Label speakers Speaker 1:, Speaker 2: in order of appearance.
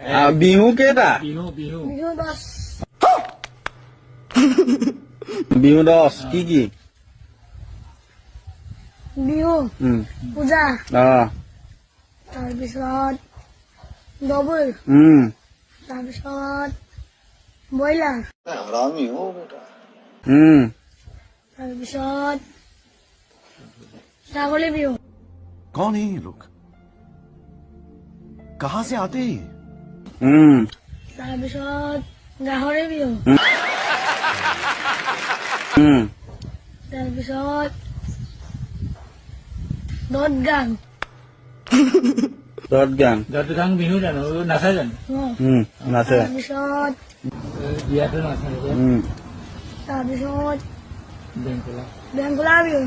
Speaker 1: বিহু কেইটা
Speaker 2: বিহু বিহু
Speaker 3: বিহু 10
Speaker 1: বিহু 10 কি কি
Speaker 3: বিহু পূজা
Speaker 1: অ
Speaker 3: তাৰপিছত ডবল তাৰপিছত ব্ৰইলাৰ তাৰপিছত ছাগলী বিহু
Speaker 4: कौन है ये लोग कहाँ से आते हैं
Speaker 3: তাৰপিছত গাহৰি বিহু তাৰপিছত দত গান
Speaker 2: দতগাং বিহু জানো নাচে জানো
Speaker 1: নাচে
Speaker 3: তাৰপিছত
Speaker 2: বিয়াতো নাচে
Speaker 3: তাৰপিছত
Speaker 2: বেংকলা
Speaker 3: বেংগোলা বিহু